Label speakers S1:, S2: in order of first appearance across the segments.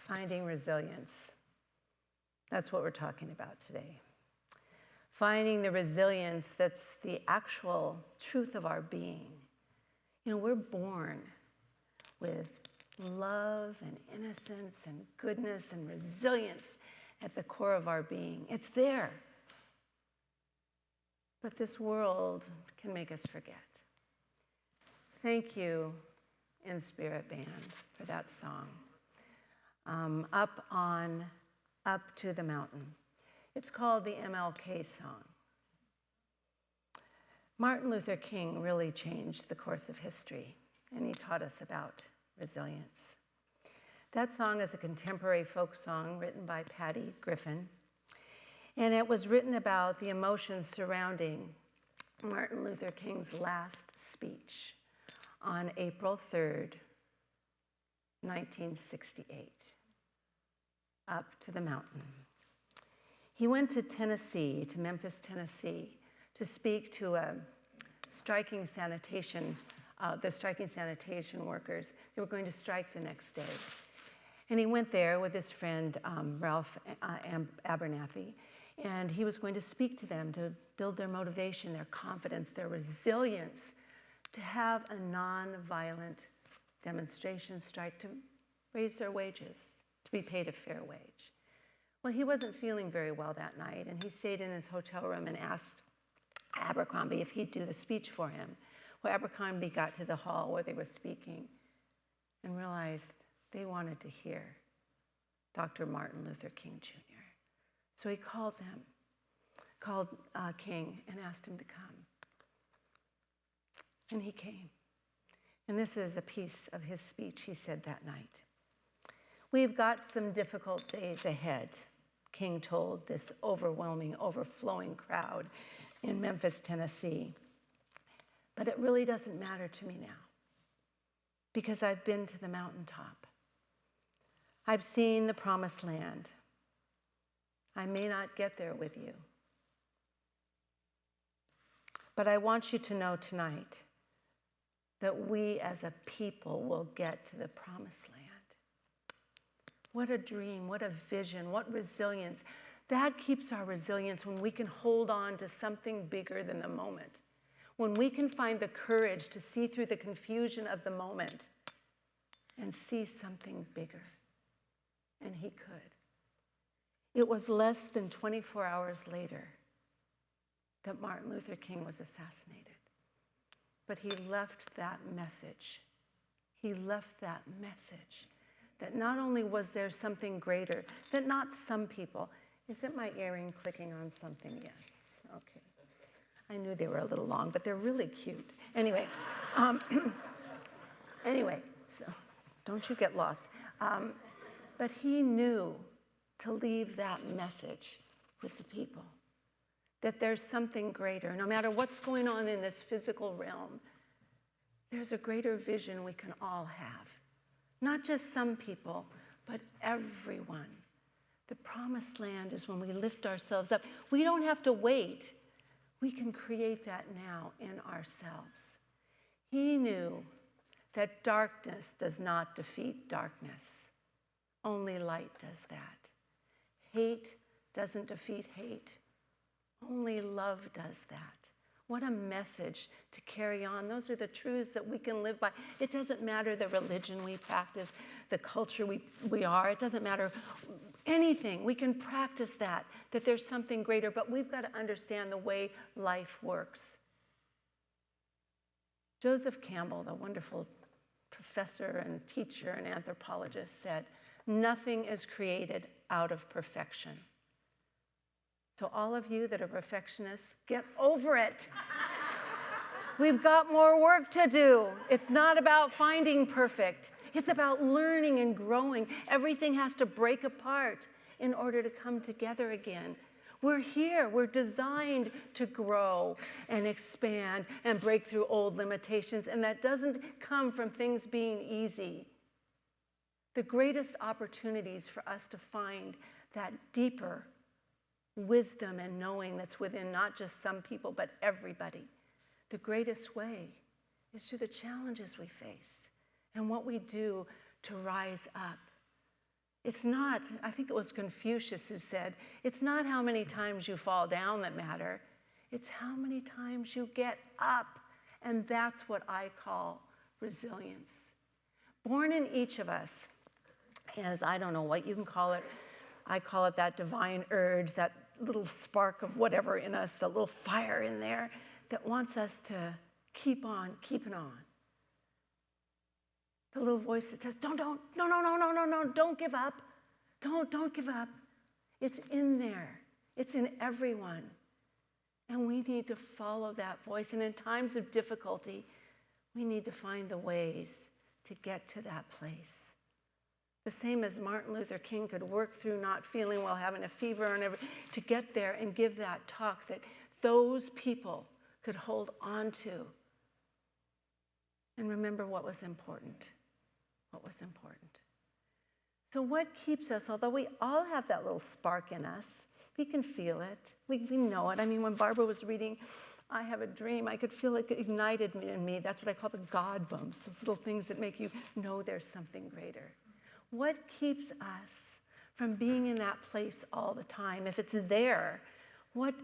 S1: Finding resilience. That's what we're talking about today. Finding the resilience that's the actual truth of our being. You know, we're born with love and innocence and goodness and resilience at the core of our being. It's there. But this world can make us forget. Thank you, InSpirit Band, for that song. Up to the Mountain. It's called the MLK song. Martin Luther King really changed the course of history, and he taught us about resilience. That song is a contemporary folk song written by Patty Griffin, and it was written about the emotions surrounding Martin Luther King's last speech on April 3rd, 1968. Up to the mountain. He went to Tennessee, to Memphis, Tennessee, to speak to the striking sanitation workers. They were going to strike the next day. And he went there with his friend, Ralph Abernathy, and he was going to speak to them to build their motivation, their confidence, their resilience, to have a nonviolent demonstration strike to raise their wages, to be paid a fair wage. Well, he wasn't feeling very well that night, and he stayed in his hotel room and asked Abercrombie if he'd do the speech for him. Well, Abercrombie got to the hall where they were speaking and realized they wanted to hear Dr. Martin Luther King Jr. So he called King and asked him to come. And he came. And this is a piece of his speech he said that night. "We've got some difficult days ahead," King told this overwhelming, overflowing crowd in Memphis, Tennessee. "But it really doesn't matter to me now, because I've been to the mountaintop. I've seen the promised land. I may not get there with you, but I want you to know tonight that we as a people will get to the promised land." What a dream, what a vision, what resilience. That keeps our resilience when we can hold on to something bigger than the moment. When we can find the courage to see through the confusion of the moment and see something bigger. And he could. It was less than 24 hours later that Martin Luther King was assassinated. But he left that message. He left that message that not only was there something greater, that not some people, is it my earring clicking on something? Yes, okay. I knew they were a little long, but they're really cute. Anyway, so don't you get lost. But he knew to leave that message with the people, that there's something greater. No matter what's going on in this physical realm, there's a greater vision we can all have. Not just some people, but everyone. The promised land is when we lift ourselves up. We don't have to wait. We can create that now in ourselves. He knew that darkness does not defeat darkness. Only light does that. Hate doesn't defeat hate. Only love does that. What a message to carry on. Those are the truths that we can live by. It doesn't matter the religion we practice, the culture we are. It doesn't matter anything. We can practice that there's something greater, but we've got to understand the way life works. Joseph Campbell, the wonderful professor and teacher and anthropologist, said, "Nothing is created out of perfection." So all of you that are perfectionists, get over it. We've got more work to do. It's not about finding perfect. It's about learning and growing. Everything has to break apart in order to come together again. We're here. We're designed to grow and expand and break through old limitations, and that doesn't come from things being easy. The greatest opportunities for us to find that deeper wisdom and knowing that's within not just some people, but everybody. The greatest way is through the challenges we face and what we do to rise up. It's not, I think it was Confucius who said, it's not how many times you fall down that matter, it's how many times you get up. And that's what I call resilience. Born in each of us, as I don't know what you can call it, I call it that divine urge, that little spark of whatever in us, the little fire in there that wants us to keep on keeping on. The little voice that says, no, don't give up. Don't give up. It's in there. It's in everyone. And we need to follow that voice. And in times of difficulty, we need to find the ways to get to that place. The same as Martin Luther King could work through not feeling well, having a fever, and everything, to get there and give that talk that those people could hold on to. And remember what was important. What was important. So what keeps us, although we all have that little spark in us, we can feel it, we know it. I mean, when Barbara was reading I Have a Dream, I could feel it ignited in me. That's what I call the God bumps, those little things that make you know there's something greater. What keeps us from being in that place all the time? If it's there, what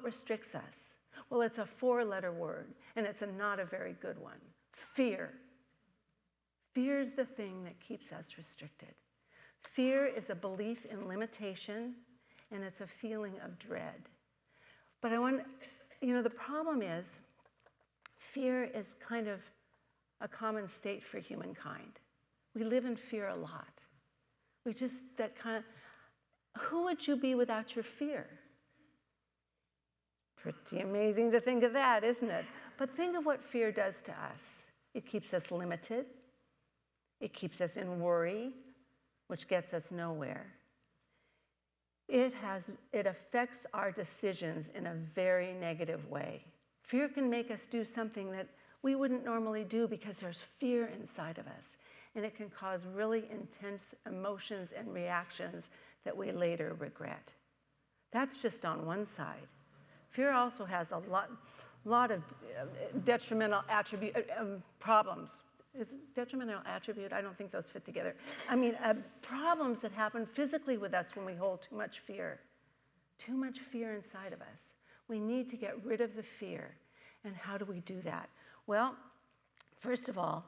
S1: restricts us? Well, it's a 4-letter word, and it's not a very good one. Fear. Fear is the thing that keeps us restricted. Fear is a belief in limitation, and it's a feeling of dread. But the problem is, fear is kind of a common state for humankind. We live in fear a lot. Who would you be without your fear? Pretty amazing to think of that, isn't it? But think of what fear does to us. It keeps us limited. It keeps us in worry, which gets us nowhere. It affects our decisions in a very negative way. Fear can make us do something that we wouldn't normally do because there's fear inside of us. And it can cause really intense emotions and reactions that we later regret. That's just on one side. Fear also has a lot of detrimental problems. Is it detrimental attribute? I don't think those fit together. I mean, problems that happen physically with us when we hold too much fear. Too much fear inside of us. We need to get rid of the fear. And how do we do that? Well, first of all,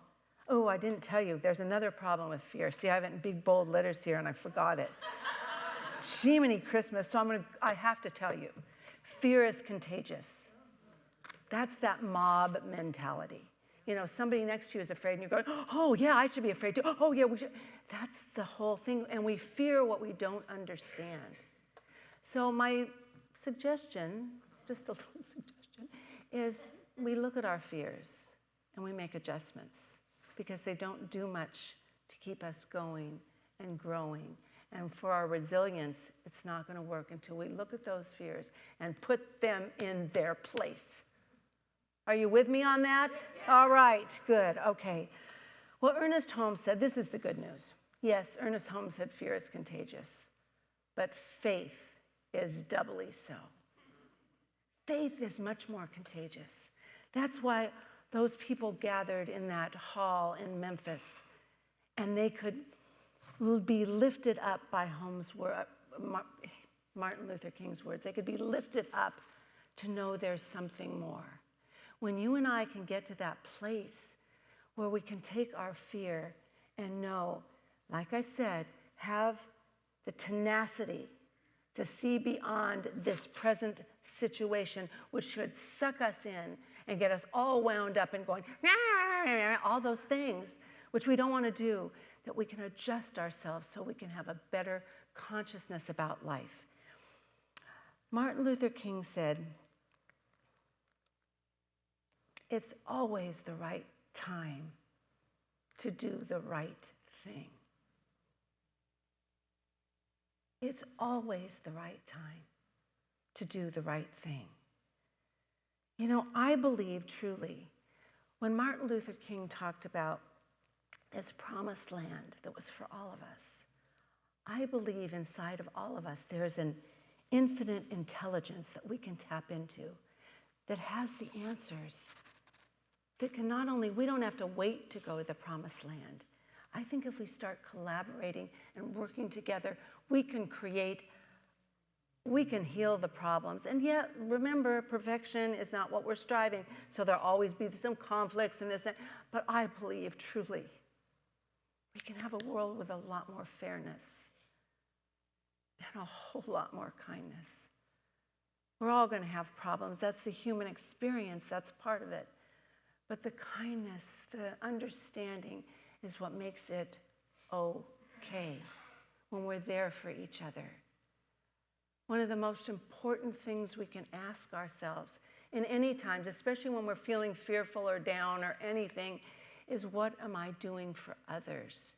S1: I didn't tell you, there's another problem with fear. See, I have it in big, bold letters here, and I forgot it. Jiminy Christmas, so I have to tell you. Fear is contagious. That's that mob mentality. Somebody next to you is afraid, and you're going, oh, yeah, I should be afraid too. Oh, yeah, we should. That's the whole thing, and we fear what we don't understand. So my suggestion, just a little suggestion, is we look at our fears, and we make adjustments, because they don't do much to keep us going and growing. And for our resilience, it's not going to work until we look at those fears and put them in their place. Are you with me on that? Yeah. All right, good, okay. Well, Ernest Holmes said, this is the good news. Yes, Ernest Holmes said fear is contagious, but faith is doubly so. Faith is much more contagious. That's why those people gathered in that hall in Memphis, and they could be lifted up by Martin Luther King's words. They could be lifted up to know there's something more. When you and I can get to that place where we can take our fear and know, like I said, have the tenacity to see beyond this present situation, which should suck us in and get us all wound up and going, all those things, which we don't want to do, that we can adjust ourselves so we can have a better consciousness about life. Martin Luther King said, it's always the right time to do the right thing. It's always the right time to do the right thing. I believe truly, when Martin Luther King talked about this promised land that was for all of us, I believe inside of all of us there's an infinite intelligence that we can tap into that has the answers. That can not only, we don't have to wait to go to the promised land. I think if we start collaborating and working together, we can heal the problems. And yet, remember, perfection is not what we're striving. So there'll always be some conflicts and this, and, but I believe truly we can have a world with a lot more fairness and a whole lot more kindness. We're all going to have problems. That's the human experience. That's part of it. But the kindness, the understanding is what makes it okay when we're there for each other. One of the most important things we can ask ourselves in any times, especially when we're feeling fearful or down or anything, is what am I doing for others?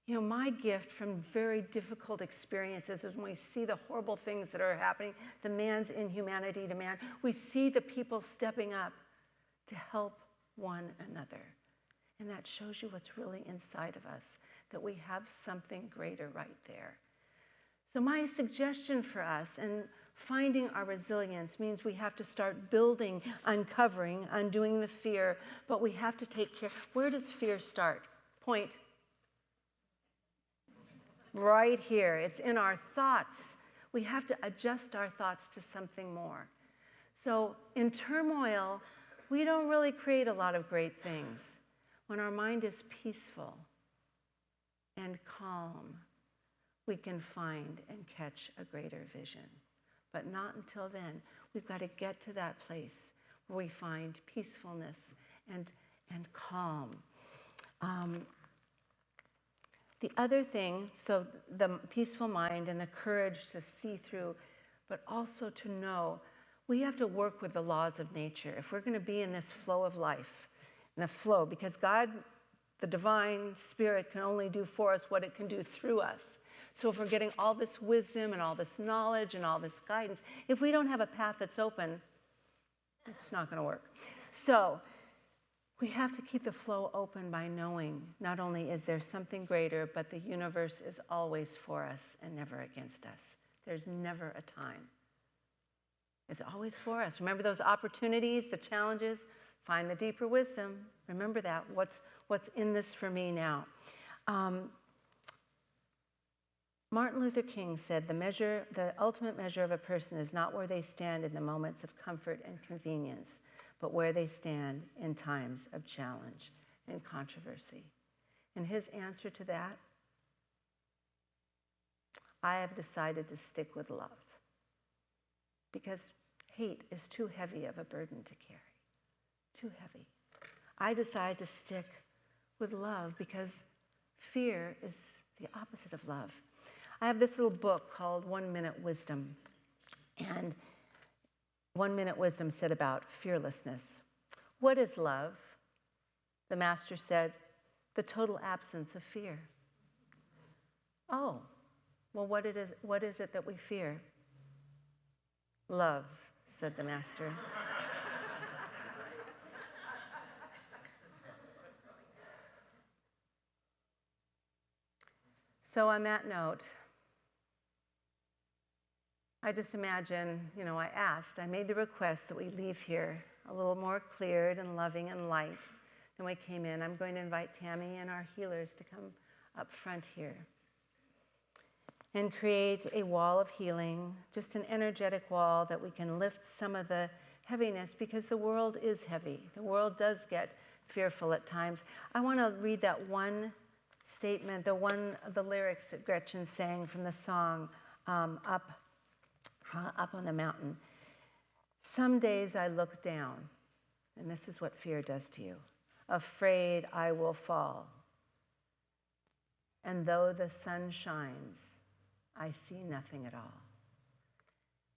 S1: You know, my gift from very difficult experiences is when we see the horrible things that are happening, the man's inhumanity to man, we see the people stepping up to help one another. And that shows you what's really inside of us, that we have something greater right there. So my suggestion for us in finding our resilience means we have to start building, uncovering, undoing the fear, but we have to take care. Where does fear start? Point. Right here. It's in our thoughts. We have to adjust our thoughts to something more. So in turmoil, we don't really create a lot of great things. When our mind is peaceful and calm, we can find and catch a greater vision. But not until then. We've got to get to that place where we find peacefulness and calm. The other thing, so the peaceful mind and the courage to see through, but also to know we have to work with the laws of nature. If we're going to be in this flow of life, in the flow, because God, the divine spirit, can only do for us what it can do through us. So if we're getting all this wisdom and all this knowledge and all this guidance, if we don't have a path that's open, it's not going to work. So we have to keep the flow open by knowing not only is there something greater, but the universe is always for us and never against us. There's never a time. It's always for us. Remember those opportunities, the challenges? Find the deeper wisdom. Remember that. What's in this for me now? Martin Luther King said, the ultimate measure of a person is not where they stand in the moments of comfort and convenience, but where they stand in times of challenge and controversy. And his answer to that, I have decided to stick with love, because hate is too heavy of a burden to carry, too heavy. I decided to stick with love because fear is the opposite of love. I have this little book called 1 Minute Wisdom, and 1 Minute Wisdom said about fearlessness. What is love? The master said, the total absence of fear. Oh, well, what is it that we fear? Love, said the master. So on that note, I just imagine, I made the request that we leave here a little more cleared and loving and light than we came in. I'm going to invite Tammy and our healers to come up front here and create a wall of healing, just an energetic wall that we can lift some of the heaviness, because the world is heavy. The world does get fearful at times. I want to read that one statement, the lyrics that Gretchen sang from the song, Up on the Mountain. Some days I look down, and this is what fear does to you. Afraid I will fall. And though the sun shines, I see nothing at all.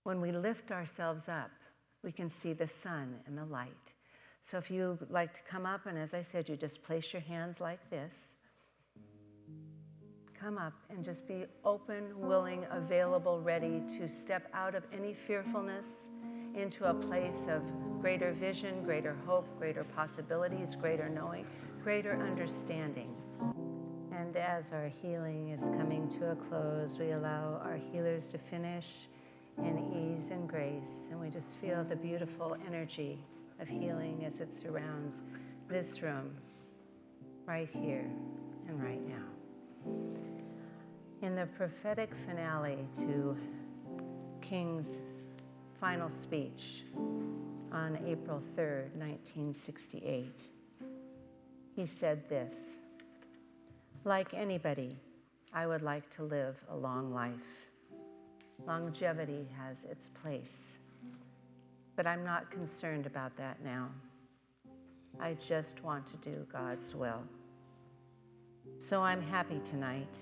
S1: When we lift ourselves up, we can see the sun and the light. So if you'd like to come up, and as I said, you just place your hands like this. Come up and just be open, willing, available, ready to step out of any fearfulness into a place of greater vision, greater hope, greater possibilities, greater knowing, greater understanding. And as our healing is coming to a close, we allow our healers to finish in ease and grace, and we just feel the beautiful energy of healing as it surrounds this room right here and right now. In the prophetic finale to King's final speech on April 3rd, 1968, he said this: "Like anybody, I would like to live a long life. Longevity has its place, but I'm not concerned about that now. I just want to do God's will. So I'm happy tonight.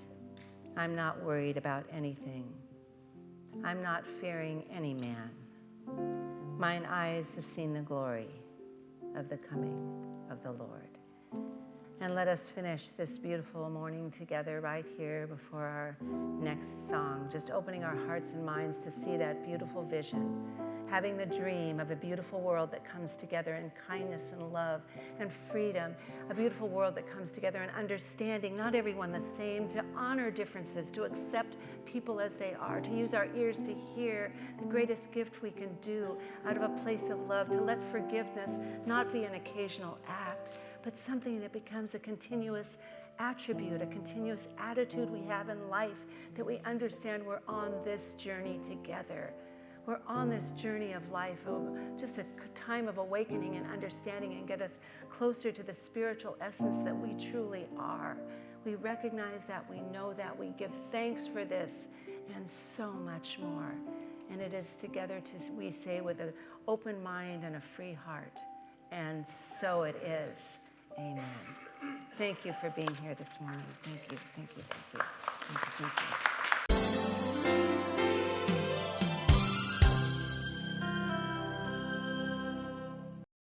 S1: I'm not worried about anything. I'm not fearing any man. Mine eyes have seen the glory of the coming of the Lord." And let us finish this beautiful morning together right here before our next song, just opening our hearts and minds to see that beautiful vision, having the dream of a beautiful world that comes together in kindness and love and freedom, a beautiful world that comes together in understanding, not everyone the same, to honor differences, to accept people as they are, to use our ears to hear the greatest gift we can do out of a place of love, to let forgiveness not be an occasional act, but something that becomes a continuous attribute, a continuous attitude we have in life, that we understand we're on this journey together. We're on this journey of life, just a time of awakening and understanding, and get us closer to the spiritual essence that we truly are. We recognize that, we know that, we give thanks for this, and so much more. And it is together, we say, with an open mind and a free heart. And so it is. Amen. Thank you for being here this morning. Thank you, thank you, thank you. Thank you, thank you.